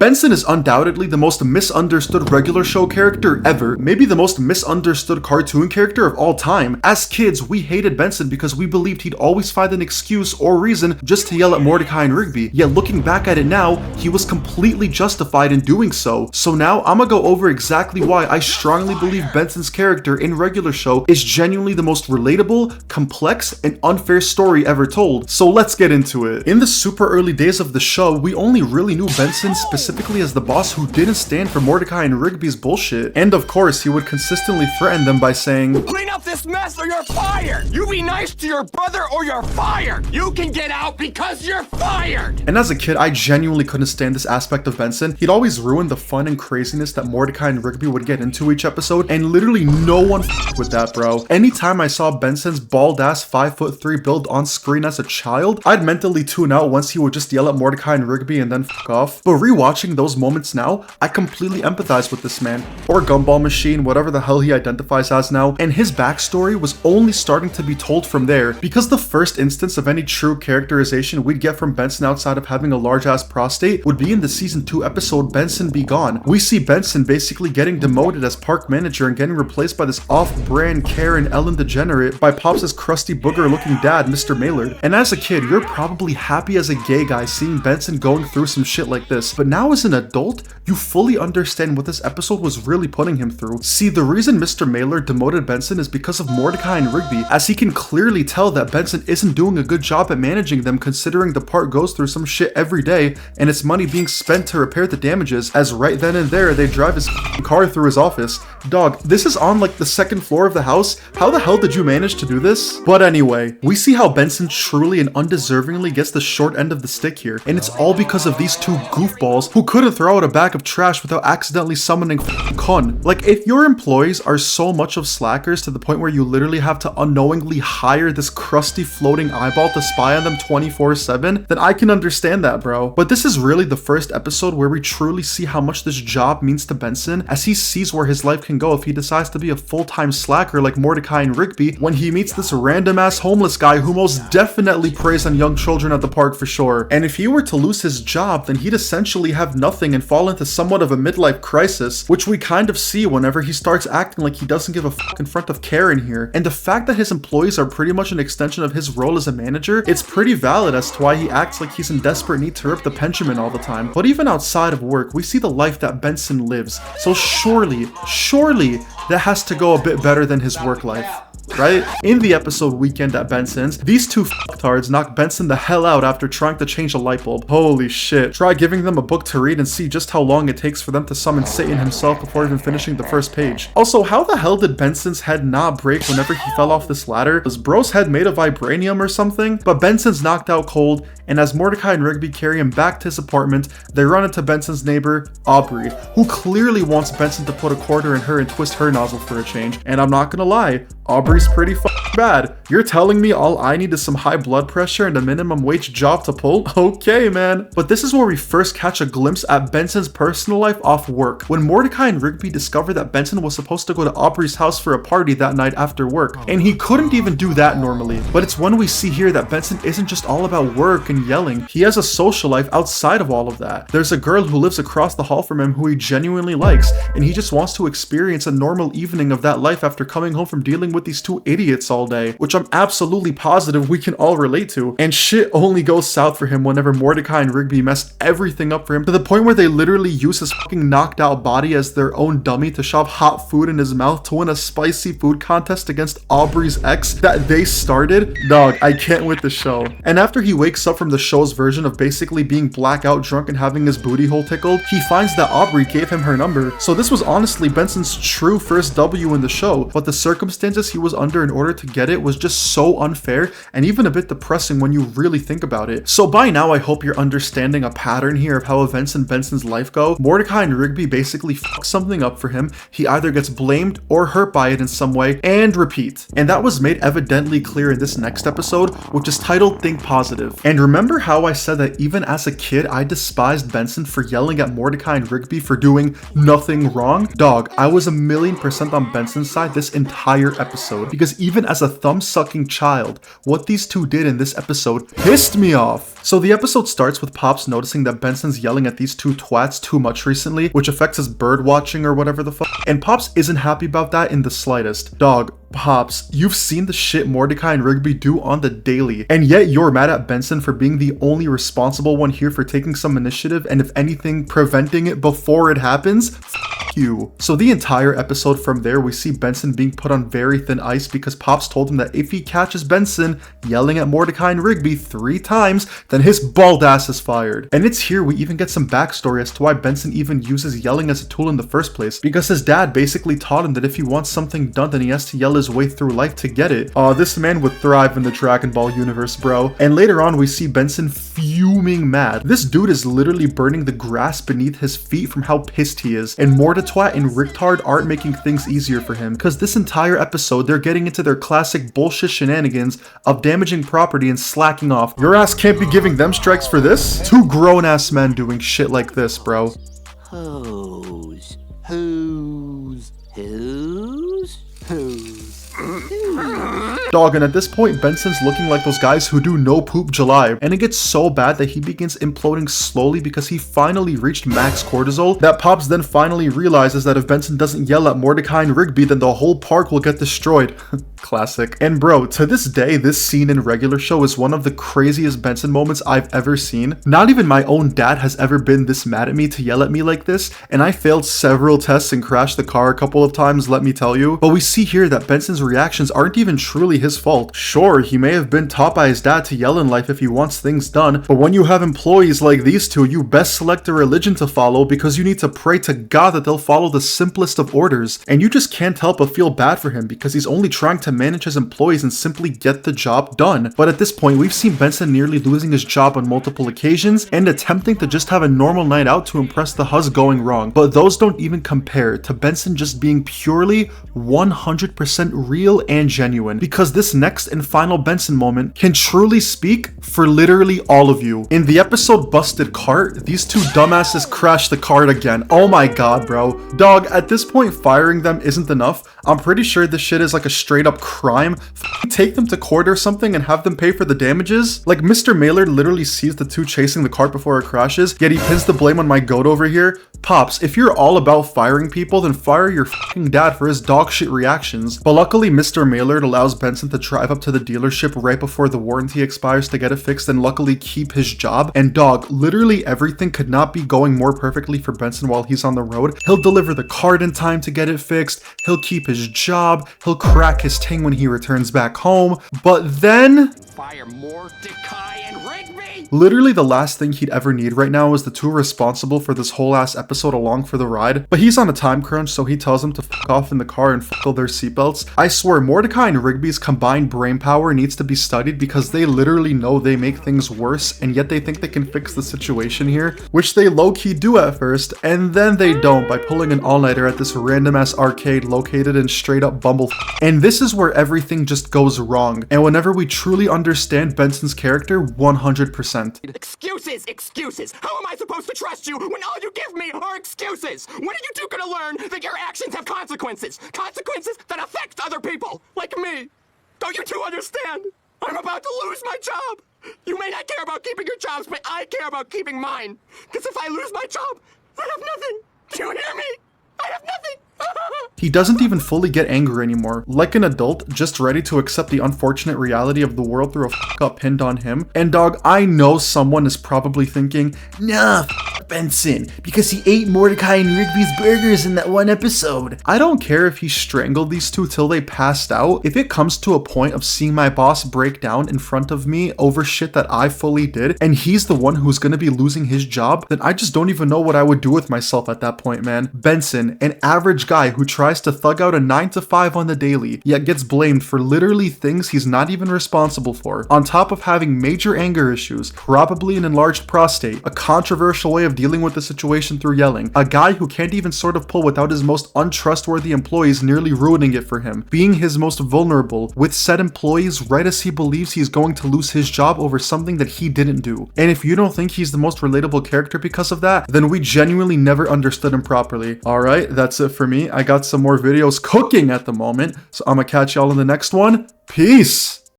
Benson is undoubtedly the most misunderstood regular show character ever, maybe the most misunderstood cartoon character of all time. As kids, we hated Benson because we believed he'd always find an excuse or reason just to yell at Mordecai and Rigby, yet looking back at it now, he was completely justified in doing so. So now, I'ma go over exactly why I strongly believe Benson's character in regular show is genuinely the most relatable, complex, and unfair story ever told. So let's get into it. In the super early days of the show, we only really knew Benson specifically as the boss who didn't stand for Mordecai and Rigby's bullshit. And of course, he would consistently threaten them by saying, "Clean up this mess or you're fired! You be nice to your brother or you're fired! You can get out because you're fired!" And as a kid, I genuinely couldn't stand this aspect of Benson. He'd always ruin the fun and craziness that Mordecai and Rigby would get into each episode, and literally no one with that, bro. Anytime I saw Benson's bald-ass 5'3" build on screen as a child, I'd mentally tune out once he would just yell at Mordecai and Rigby and then fuck off. But rewatching those moments now, I completely empathize with this man, or Gumball Machine, whatever the hell he identifies as now, and his backstory was only starting to be told from there, because the first instance of any true characterization we'd get from Benson outside of having a large-ass prostate would be in the season 2 episode Benson Be Gone. We see Benson basically getting demoted as park manager and getting replaced by this off-brand Karen Ellen degenerate by Pops' crusty booger-looking dad, Mr. Maylard. And as a kid, you're probably happy as a gay guy seeing Benson going through some shit like this, but now as an adult, you fully understand what this episode was really putting him through. See, the reason Mr. Maylard demoted Benson is because of Mordecai and Rigby, as he can clearly tell that Benson isn't doing a good job at managing them, considering the park goes through some shit every day and it's money being spent to repair the damages, as right then and there they drive his car through his office. Dog, this is on like the second floor of the house. How the hell did you manage to do this? But anyway, we see how Benson truly and undeservingly gets the short end of the stick here, and it's all because of these two goofballs who couldn't throw out a bag of trash without accidentally summoning Kun. Like, if your employees are so much of slackers to the point where you literally have to unknowingly hire this crusty floating eyeball to spy on them 24/7, then I can understand that, bro. But this is really the first episode where we truly see how much this job means to Benson, as he sees where his life can go if he decides to be a full-time slacker like Mordecai and Rigby when he meets this random-ass homeless guy who most definitely preys on young children at the park for sure. And if he were to lose his job, then he'd essentially have nothing and fall into somewhat of a midlife crisis, which we kind of see whenever he starts acting like he doesn't give a fuck in front of Karen here. And the fact that his employees are pretty much an extension of his role as a manager, it's pretty valid as to why he acts like he's in desperate need to rip the Benjamin all the time. But even outside of work, we see the life that Benson lives. So surely that has to go a bit better than his work life, right? In the episode Weekend at Benson's, these two fucktards knock Benson the hell out after trying to change a light bulb. Holy shit. Try giving them a book to read and see just how long it takes for them to summon Satan himself before even finishing the first page. Also, how the hell did Benson's head not break whenever he fell off this ladder? Was bro's head made of vibranium or something? But Benson's knocked out cold, and as Mordecai and Rigby carry him back to his apartment, they run into Benson's neighbor, Aubrey, who clearly wants Benson to put a quarter in her and twist her nozzle for a change. And I'm not gonna lie, Aubrey's pretty bad. You're telling me all I need is some high blood pressure and a minimum wage job to pull? Okay, man. But this is where we first catch a glimpse at Benson's personal life off work, when Mordecai and Rigby discover that Benson was supposed to go to Aubrey's house for a party that night after work, and he couldn't even do that normally. But it's when we see here that Benson isn't just all about work and yelling. He has a social life outside of all of that. There's a girl who lives across the hall from him who he genuinely likes, and he just wants to experience a normal evening of that life after coming home from dealing with these two idiots all day, which I'm absolutely positive we can all relate to. And shit only goes south for him whenever Mordecai and Rigby mess everything up for him, to the point where they literally use his fucking knocked out body as their own dummy to shove hot food in his mouth to win a spicy food contest against Aubrey's ex that they started. Dog, I can't with the show. And after he wakes up from the show's version of basically being blackout drunk and having his booty hole tickled, he finds that Aubrey gave him her number. So this was honestly Benson's true first W in the show, but the circumstances he was under in order to get it was just so unfair and even a bit depressing when you really think about it. So by now, I hope you're understanding a pattern here of how events in Benson's life go. Mordecai and Rigby basically fuck something up for him. He either gets blamed or hurt by it in some way, and repeat. And that was made evidently clear in this next episode, which is titled Think Positive. And remember how I said that even as a kid, I despised Benson for yelling at Mordecai and Rigby for doing nothing wrong? Dog, I was 1,000,000% on Benson's side this entire episode, because even as as a thumb-sucking child. What these two did in this episode pissed me off. So the episode starts with Pops noticing that Benson's yelling at these two twats too much recently, which affects his bird watching or whatever the fuck. And Pops isn't happy about that in the slightest. Dog, Pops, you've seen the shit Mordecai and Rigby do on the daily, and yet you're mad at Benson for being the only responsible one here for taking some initiative and if anything, preventing it before it happens? F you. So the entire episode from there, we see Benson being put on very thin ice because Pops told him that if he catches Benson yelling at Mordecai and Rigby 3 times, then his bald ass is fired. And it's here we even get some backstory as to why Benson even uses yelling as a tool in the first place, because his dad basically taught him that if he wants something done, then he has to yell his way through life to get it. This man would thrive in the Dragon Ball universe, bro. And later on, we see Benson fuming mad. This dude is literally burning the grass beneath his feet from how pissed he is. And Mordetwat and Richtard aren't making things easier for him, because this entire episode, they're getting into their classic bullshit shenanigans of damaging property and slacking off. Your ass can't be giving them strikes for this? 2 grown-ass men doing shit like this, bro. Whose? Dog, and at this point, Benson's looking like those guys who do no poop July, and it gets so bad that he begins imploding slowly because he finally reached max cortisol, that Pops then finally realizes that if Benson doesn't yell at Mordecai and Rigby, then the whole park will get destroyed. Classic. And bro, to this day, this scene in regular show is one of the craziest Benson moments I've ever seen. Not even my own dad has ever been this mad at me to yell at me like this, and I failed several tests and crashed the car a couple of times, let me tell you. But we see here that Benson's reactions aren't even truly his fault. Sure, he may have been taught by his dad to yell in life if he wants things done, but when you have employees like these two, you best select a religion to follow because you need to pray to God that they'll follow the simplest of orders. And you just can't help but feel bad for him because he's only trying to manage his employees and simply get the job done. But at this point, we've seen Benson nearly losing his job on multiple occasions and attempting to just have a normal night out to impress the hus going wrong. But those don't even compare to Benson just being purely 100% real and genuine, because this next and final Benson moment can truly speak for literally all of you. In the episode Busted Cart, these two dumbasses crashed the cart again. Oh my god, bro. Dog, at this point, firing them isn't enough. I'm pretty sure this shit is like a straight up crime. Take them to court or something and have them pay for the damages. Like, Mr. Maylard literally sees the two chasing the cart before it crashes, yet he pins the blame on my goat over here. Pops, if you're all about firing people, then fire your fucking dad for his dog shit reactions. But luckily, Mr. Maylard allows Benson to drive up to the dealership right before the warranty expires to get it fixed and luckily keep his job. And dog, literally everything could not be going more perfectly for Benson while he's on the road. He'll deliver the cart in time to get it fixed. He'll keep his job. He'll crack his ting when he returns back home. But then... Fire Mordecai and Rigby! Literally the last thing he'd ever need right now is the two responsible for this whole ass episode along for the ride. But he's on a time crunch, so he tells them to fuck off in the car and fuckle their seatbelts. I swear, Mordecai and Rigby's combined brain power needs to be studied because they literally know they make things worse, and yet they think they can fix the situation here, which they low-key do at first, and then they don't by pulling an all-nighter at this random-ass arcade located in straight-up Bumble. And this is where everything just goes wrong, and whenever we truly understand Benson's character 100%. Excuses! Excuses! How am I supposed to trust you when all you give me are excuses? When are you two gonna learn that your actions have consequences? Consequences that affect other people, like me. Don't you two understand? I'm about to lose my job. You may not care about keeping your jobs, but I care about keeping mine. Because if I lose my job, I have nothing. Do you hear me? I have nothing. He doesn't even fully get angry anymore, like an adult, just ready to accept the unfortunate reality of the world through a fuck up pinned on him. And dog, I know someone is probably thinking, nah, Benson, because he ate Mordecai and Rigby's burgers in that one episode. I don't care if he strangled these two till they passed out. If it comes to a point of seeing my boss break down in front of me over shit that I fully did, and he's the one who's gonna be losing his job, then I just don't even know what I would do with myself at that point, man. Benson, an average guy who tries to thug out a 9 to 5 on the daily, yet gets blamed for literally things he's not even responsible for, on top of having major anger issues, probably an enlarged prostate, a controversial way of dealing with the situation through yelling. A guy who can't even sort of pull without his most untrustworthy employees nearly ruining it for him. Being his most vulnerable with said employees right as he believes he's going to lose his job over something that he didn't do. And if you don't think he's the most relatable character because of that, then we genuinely never understood him properly. Alright, that's it for me. I got some more videos cooking at the moment, so I'm gonna catch y'all in the next one. Peace!